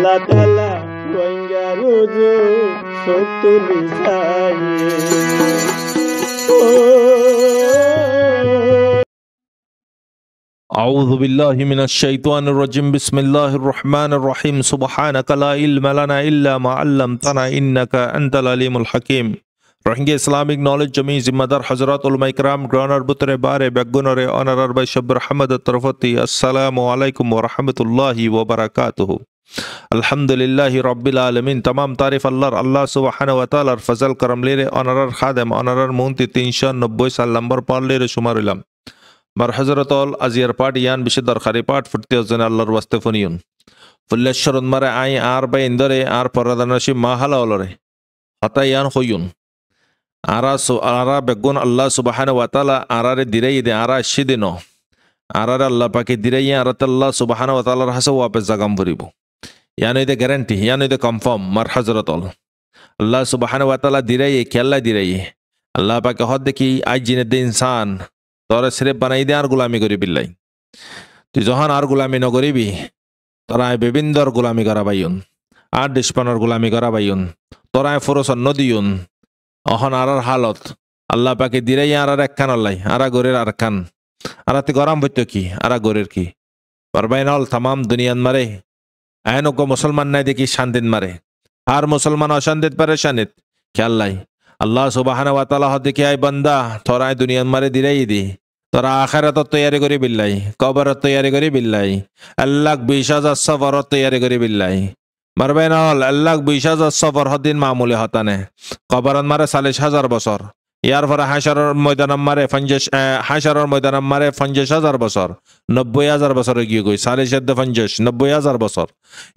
Latala wangaruju sotulisaye. أعوذ بالله من الشيطان الرجيم بسم الله الرحمن الرحيم سبحانك لا علم لنا إلا ما علمتنا إنك أنت العليم الحكيم Rohingya Islamic Knowledge Jami Zimmadar Hazrat Ulama Ikram Granar Butre Bare Begunore Honorar by Shabir Hamad Tarfati Assalamu alaikum wa rahmatullahi wa barakatuhu. Alhamdulillahi Rabbil Alamin Tamam Tarif Allah Subhanahu wa Ta'ala Fazal Karam Lere Honorar Khadem Honorar Munti 390 সাল নম্বর পারলেরে সুমারিলাম মার হযরতল আজিয়ার পাট ইয়ান বিশদার খারি পাট ফুটতে জন আল্লাহর ওয়াস্তে ফনিয়ন ফুল্লেশ্বরন মারে I R by ইন্দরে আর পরাদানশি মাহালা অলরে হতা ইয়ান হইয়ুন আরা বেগুন আল্লাহ সুবহানাহু ওয়া তাআলা আরারে দিরাই দে আরা শিদিনো আরারে আল্লাহ পাকে দিরাই আরাত আল্লাহ সুবহানাহু ওয়া তাআলার হাসা ওয়াপে জাগাম ভরিব ইয়ান ইদে গ্যারান্টি ইয়ান ইদে কনফার্ম মার হযরতল আল্লাহ সুবহানাহু ওয়া তাআলা দিরাই খেলা দিরাই আল্লাহ পাকে হদ দেখি আজ জিনে দে ইনসান তোরা সিরেফ বানাই দে আর গুলামি করি বিল্লাই তুই যখন আর গুলামি নকরিবি তোরা বিভিন্দর গুলামি করা বাইন আর ডিসপানোর গুলামি করা বাইন তোরা ফুরসন নদিউন অহন আর হালত আল্লাহ পাকে দিরাই আর একখান আল্লাহ আরা গরের আর খান আরাতে গরম হইতো কি আরা গরের কি পারবাইনল তামাম দুনিয়ান মারে আইনক মুসলমান নাই দেখি শান্তিত মারে আর মুসলমান অশান্তিত পারে শান্তিত খেয়াল্লাই আল্লাহ সুবহানাহু ওয়া তাআলা হদে কি আই বান্দা তোরা দুনিয়ান মারে দিরাই দি তোরা আখিরাত তৈয়ারি করি বিল্লাই কবরত তৈয়ারি করি বিল্লাই আল্লাহ 20000 সফর তৈয়ারি করি বিল্লাই মারবেনল আল্লাহ 20000 সফর হদিন মামুলি হতানে কবরত মারে 40000 বছর ইয়ার পরে হাশরের ময়দান মারে 50000 বছর 90000 বছর গিয়ে গই 450 90000 বছর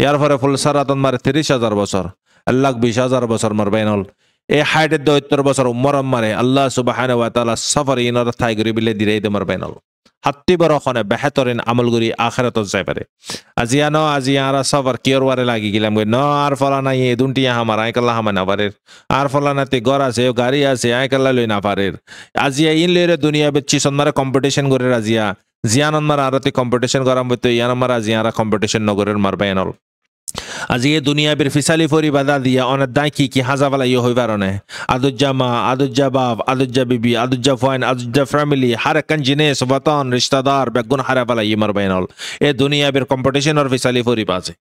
ইয়ার পরে ফুলসারাতন মারে 30000 বছর আল্লাহ 20000 বছর মারবেনল এ হাইটের 72 বছর উমর মারে আল্লাহ সুবহানাহু ওয়া তাআলা সফর ইনর থাই গরি বিলে দিরাই দে মারবেনল হাত্তি বরখনে বেহতরিন আমল গরি আখিরাত যাই পারে আজিয়ারা সফর কিয়র ওয়ারে লাগি গিলাম গই ন আর ফলানা এই দুনটিয়া আমার আইকাল্লাহ হামা না পারে আর ফলানাতে ঘর আছে গাড়ি আছে আইকাল্লাহ লই না পারে আজিয়া ইন লইরে দুনিয়া বেচি সন্মারে কম্পিটিশন করে আজিয়া জিয়ানন মার আরতে কম্পিটিশন করাম বইতো ইয়ান মার আজিয়ারা কম্পিটিশন নগরের মারবেনল আজি এই দুনিয়া বের ফিসালি ফরি বাদা দিয়া অনেক দাই কি হাজাবালা ইয়ে হই পারনে আদুজ্জা মা আদুজ্জা বাপ আদুজ্জা বিবি আদুজ্জা ফাইন আদুজ্জা ফ্যামিলি হার একখান জিনিস বতন রিশতাদার বেগুন হারাবালা ইয়ে মারবাইনল এ দুনিয়া বের কম্পিটিশনের ফিসালি ফরি পাছে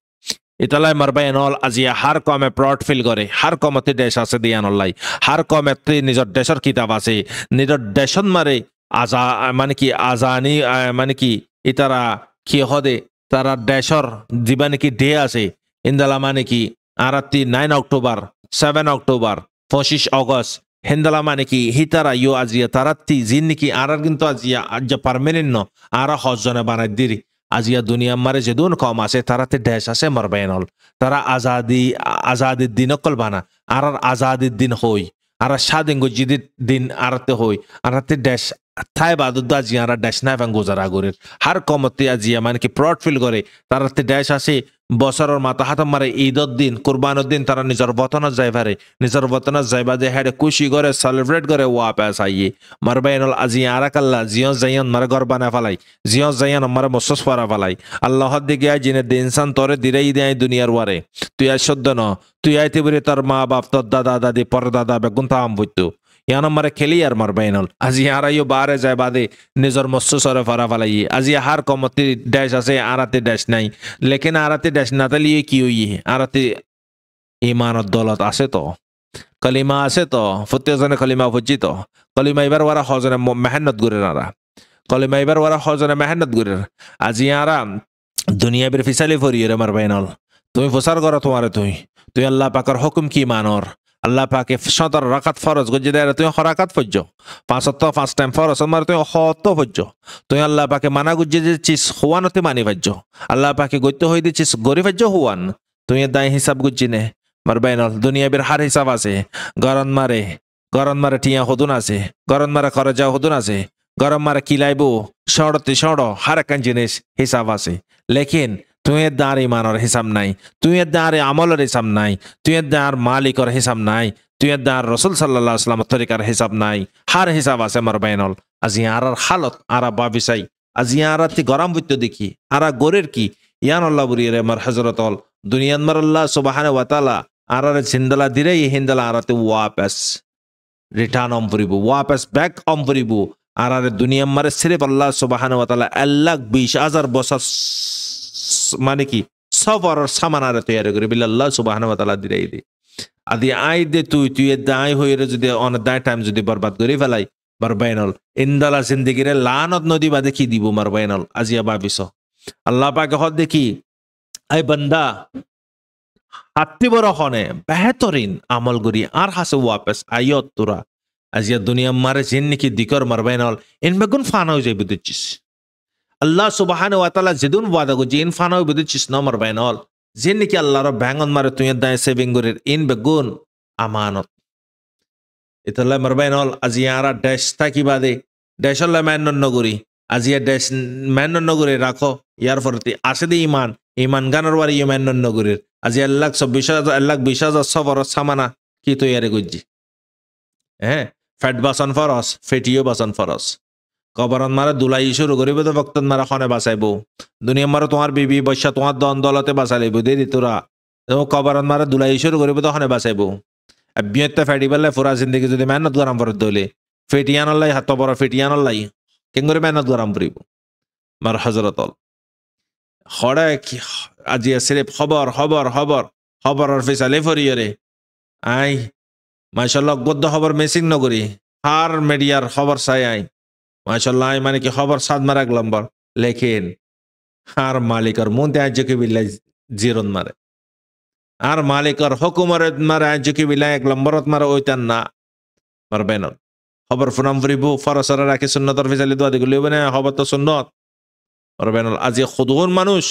ইতালাই মারবাইনল আজিয়া হার কমে প্রড ফিল করে হার কমতে দেশ আছে দিয়ানল্লাই হার কমতে নিজের দেশের কিতাব আছে নিজের দেশন মারে আজা মানে কি আজানি মানে কি ইতারা কি হদে তারা দেশর জীবন কি ডে আছে ইন্দালা মানে কি আরাতি 9 অক্টোবর 7 অক্টোবর 25 অগস্ট হিন্দালা মানে কি হিতারা ইয়ো আজিয়া তারাতি জিন নাকি আরার কিন্তু আজিয়া আজ পার্মানেন্ট ন আরা হজনে বানাই দিরি আজিয়া দুনিয়া মারে যে দুন কম আছে তারাতে দেশ আছে মারবাইনল তারা আজাদির দিন অকল বানা আরার আজাদির দিন হই আরা স্বাধীন গজিদির দিন আরাতে হই আরাতে দেশ থাই বাদুদ আজিয়া আরা দেশ নাই ভাঙ গোজারা গরের হার কমতে আজিয়া মানে কি প্রড ফিল করে তারাতে দেশ আছে বছরের মাথা হাত মারে ঈদের দিন কুরবানের দিন তারা নিজের বতনত যাই পারে নিজের বতনত যাইবা যে হেডে খুশি করে সেলিব্রেট করে ওয়াপাস আইয়ে মারবাইনল আজি আরাকাল্লা জিও জাইয়ন মারে ঘর বানা ফেলাই জিও জাইয়ন মারে মসস পরা ফেলাই আল্লাহ দিকে আই জিনে ইনসান তোরে দিরাই দেয় দুনিয়ার ওয়ারে তুই আই সদ্য ন তুই আইতে বলে তোর মা বাপ তোর দাদা দাদি পরদাদা বেগুন তাম বইতো ইয়ান মারে খেলি আর মারবাইনল আজি আরাইও বারে যায় বাদে নিজের মস্ত সরে ফরা ফেলাই আজি হার কমতি দেশ আছে আরাতে দেশ নাই লেকিন আরাতে দেশ না তালিয়ে কি হই আরাতে ইমানত দলত আছে তো কলিমা আছে তো ফুতেজনে কলিমা ফুজি তো কলিমা এবার ওরা হজনে মেহনত করে নারা কলিমা এবার ওরা হজনে মেহনত করে আজি আরা দুনিয়া বের ফিসালি ফরিয়ে রে মারবাইনল তুমি ফসার করো তোমারে তুই আল্লাহ পাকের হুকুম কি মানর আল্লাহ পাকে 17 রাকাত ফরজ গজি দেয় তুই হরাকাত ফজ্জ 5 টাইম ফরজ আমার তুই হত ফজ্জ তুই আল্লাহ পাকে মানা গুজি যে চিস হুয়ানতে মানি ফজ্জ আল্লাহ পাকে গইতে হই দি চিস গরি ফজ্জ হুয়ান তুই দাই হিসাব গুজি নে মারবাইনল দুনিয়া বের হার হিসাব আছে গরন মারে টিয়া হদুন আছে গরন মারে খরজা হদুন আছে গরম মারে কিলাইবো সড়তে সড় হার একখান জিনিস হিসাব আছে লেকিন তুই দাঁড় ইমানের হিসাব নাই তুই দাঁড় আমলের হিসাব নাই তুই দাঁড় মালিকের হিসাব নাই তুই দাঁড় রসুল সাল্লাল্লাহু আলাইহি ওয়াসাল্লাম তরিকার হিসাব নাই হার হিসাব আছে মারবাইনল আজি আরার হালত আরা বাবিসাই আজি আরাতি গরম বইতো দেখি আরা গোরের কি ইয়ান আল্লাহ বুরিয়ে মার হজরত অল দুনিয়ান মার আল্লাহ সুবহানাহু ওয়া তাআলা আরারে জিন্দালা দিরে হিন্দালা আরাতে ওয়াপাস রিটার্ন অম পরিব ওয়াপাস ব্যাক অম পরিব আরারে দুনিয়া মারে সিরিফ আল্লাহ সুবহানাহু ওয়া তাআলা 1,20,000 বছর মানে কি সফর সামানারে তৈরি করে বিল আল্লাহ সুবহানাহু ওয়া তাআলা দিরে দি আদি আই দে তুই দাই হইরে যদি অন দাই টাইম যদি বরবাদ করে ফেলাই বারবাইনল ইন্দালা জিন্দেগিরে লানত নদী বাদে কি দিব মারবাইনল আজিয়া ভাবিস আল্লাহ পাকে হদ দেখি আই বান্দা হাতি বড় হনে বেহতরিন আমল করি আর হাসে ওয়াপস আইয়ত তোরা আজিয়া দুনিয়া মারে জিন নাকি দিকর মারবাইনল ইন বেগুন ফানা হয়ে যাইবে দিচ্ছিস আল্লাহ সুবহানাহু ওয়া তাআলা যেদুন ওয়াদা করছি ইন ফানা হইবে দিচ্ছিস না মারবাইনল জিন নাকি আল্লাহর ব্যাঙ্গন মারে তুই দায় সেভিং করে ইন বেগুন আমানত ইতাল্লা মারবাইনল আজিয়া আর ড্যাশ থাকি বাদে ড্যাশল্লা ম্যানন নগরী আজিয়া ড্যাশ ম্যানন নগরে রাখো ইয়ার ফরতি আসে দি ইমান গানের বাড়ি ম্যানন নগরীর আজি 1,20,000 সফর সামানা কি তৈরি করছি হ্যাঁ ফ্যাট বাসন ফরস ফেটিও বাসন ফরস কবরন মারে দুলাই শুরু করিব তো ভক্তন মারা খনে বাঁচাইব দুনিয়া মারে তোমার বিবি বৈশা তোমার দন দলতে বাঁচা লাইব দেরি তোরা কবরন মারে দুলাই শুরু করিব তো খনে বাঁচাইব বিয়তে ফেটি পেলে ফুরা জিন্দগি যদি মেহনত গরম করে দলে ফেটিয়ান লাই হাত বড় ফেটিয়ান লাই কেঙ্গরে মেহনত গরম করিব মার হজরতল খড়ে আজি সিরিফ খবর ফিসালে ফরিয়রে আই মাশাআল্লাহ গদ্দ খবর মেসিং নগরী হার মিডিয়ার খবর চাই আই মাশাআল্লাহ আই মানে কি খবর সাদ মারা এক নম্বর লেখেন আর মালিকর মন্তে আজকে বিল্লাই জিরন মারে আর মালিকর হুকুমর মারে আজকে বিল্লাই এক নম্বরত মারে ওইতান না মারবেন খবর ফুনাম ফুরিব ফরসরা রাখি সুন্নতর ফিসালি দোয়া দিগুলি মানে খবর তো সুন্নত মারবেন আজি খুদুন মানুষ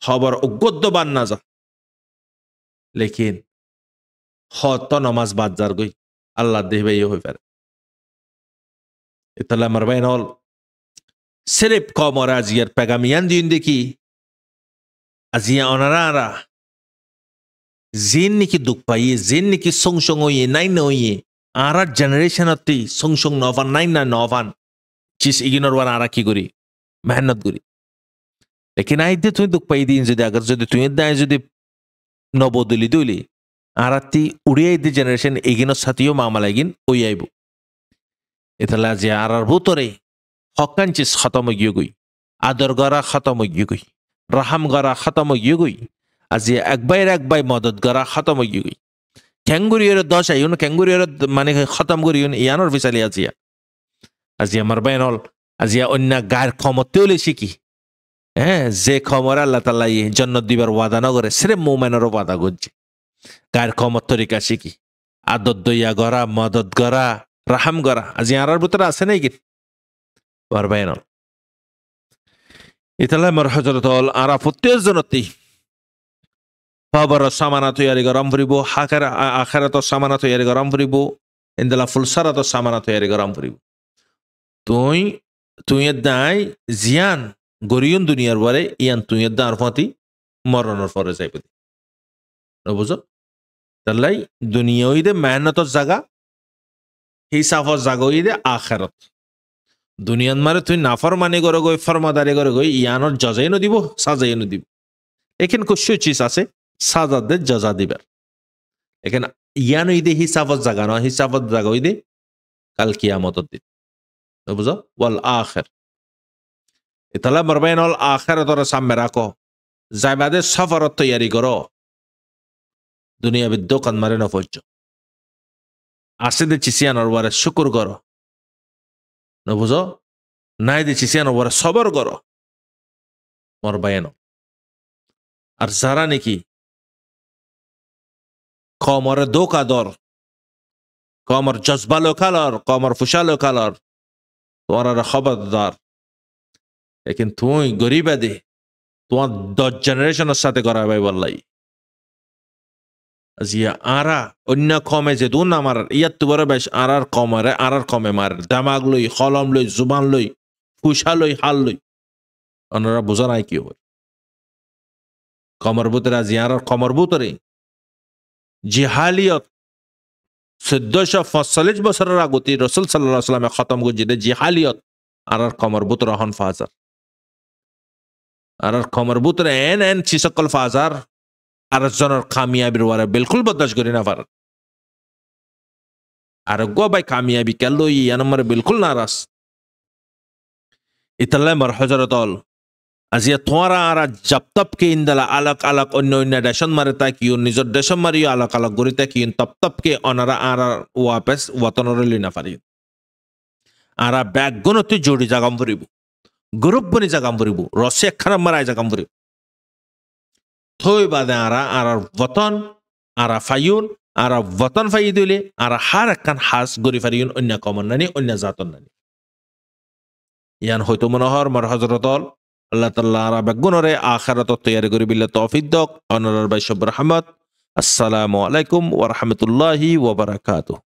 খবর উগদ্দ বান না যা লেকিন হত নমাজ বাদ যার গই আল্লাহ দেহবে হই পারে ইতালা মারবাইন হল সিরিফ কমর আজিয়ার পেগামিয়ান দিন দেখি আজিয়া অনারা জিন নাকি দুঃখ পাইয়ে জিন নাকি সং হইয়ে নাই নইয়ে আর জেনারেশন সং নফান নাই না নফান চিস ইগিনোর ওয়ান আরা কি করি মেহনত করি লেকিন আই দে তুই দুঃখ পাই দিন যদি আগর যদি তুই দায় যদি নবদলি দইলি আরাতি উড়িয়াই দি জেনারেশন এগিনোর সাথেও মামলা এগিন ওই আইব এতলা যে আর ভূতরে হকান চিস খতম গিয়ে গই আদর গড়া খতম গিয়ে গই রাহাম গড়া খতম গিয়ে গই আজি একবাই মদত গড়া খতম গিয়ে গই ক্যাঙ্গুরিয়র 10 আইন ক্যাঙ্গুরিয়র মানে খতম করিউন ইয়ানোর ফিসালি আজি আমার বাইনল আজিয়া অন্য গায়ের ক্ষমতেও শিখি হ্যাঁ যে ক্ষমর আল্লাহ তাআলা জন্নত দিবার ওয়াদা না করে সিরে মুমিনেরও ওয়াদা করছে গায়ের ক্ষমত তরিকা শিখি আদত দইয়া গড়া মদত গড়া রাহাম গড়া আজি আর ভিতরে আছে নাই কি পারবাইনল ইতালা মর হযরত আরা প্রত্যেক জনতি খবর সামানা তৈরি গরম ফুরিব আখেরাত সামানা তৈরি গরম ফুরিব ইন্দালা ফুলসারাত সামানা তৈরি গরম ফুরিব তুই দায় জিয়ান গরিয়ন দুনিয়ার বারে ইয়ান তুই দার ফতি মরণের পরে যাইব বুঝো তাহলে দুনিয়া হইদে মেহনতর জায়গা হিসাবর জায়গা হইদে আখেরত দুনিয়ান মারে তুই নাফরমানি করে গই ফরমাদারি করে গই ইয়ানোর জজাই ন দিব সাজাই ন দিব এখানে কিছু চিজ আছে সাজাদের জজা দিবার এখানে ইয়ান হইদে হিসাবত জায়গা নয় হিসাবত জায়গা হইদে কাল কিয়ামতর দিন বুঝো ওয়াল আখির ইতালা মারবাইন অল আখিরাতর সামনে রাখো যাইবাদে সফরত তৈরি করো দুনিয়া বিদ্যকান মারে না পড়ছ আসে চিসিয়ানোর বারে শুকুর করো না বুঝো নাই দে চিসিয়ানোর বারে সবর করো মারবাইন আর যারা নাকি কমরে দোকা দর কমর জজবালো কালর কমর ফুসালো কালর তোমার খবরদার লেকিন তুই গরিবা দে তোমার 10 জেনারেশনের সাথে করাবে বললাই আজিয়া আরা অন্য কমে যে দুন আমার ইয়াত তো বড় বেশ আরার কমে মার দামাগ লই কলম লই জুবান লই ফুসা লই হাল লই ওনারা বোঝা নাই কি হবে কমর বুতরে আজি আরার কমর বুতরে জিহালিয়ত 1440 বছরের আগতে রাসূল সাল্লাল্লাহু আলাইহি ওয়াসাল্লামে খতম করছে জিহালিয়ত আরার কমর বুতরে হন ফাজার আর খমর বুতরে এন চিসকল ফাজার আর জনের কামিয়াবির ওয়ারে বিলকুল বদাস করি না পার আর গো ভাই কামিয়াবি কেলো ইয়ানমার বিলকুল নারাজ ইতাল্লাই মার হজরতল আজিয়া তোরা আর জপ কে ইন্দালা আলাক আলাক অন্য অন্য দেশন মারে তাকিউন নিজের দেশন মারিও আলাক আলাক গড়ি তাকিউন তপ কে অনারা আর ওয়াপেস ওয়াতনরে লিনা পারি আরা ব্যাগ গুণতে জড়ি জাগাম ফুরিব গ্রুপ বনি জাগাম ফুরিব রসে একখানা মারাই জাগাম ফুরিব থই বাদে আরা আর ওয়াতন আরা ফাইউন আরা ওয়াতন ফাই দিলে আরা হার একখান হাস গড়ি ফারিউন অন্য কমন নানি অন্য জাতন নানি ইয়ান হয়তো মনোহর মার হজরতল আল্লাহ তাআলা আর বেগুনরে আখিরাত তৈয়ারি করি বিল্লাহ তৌফিক দক অনরার বাইশব রহমত আসসালামু আলাইকুম ওয়া রাহমাতুল্লাহি ওয়া বারাকাতুহু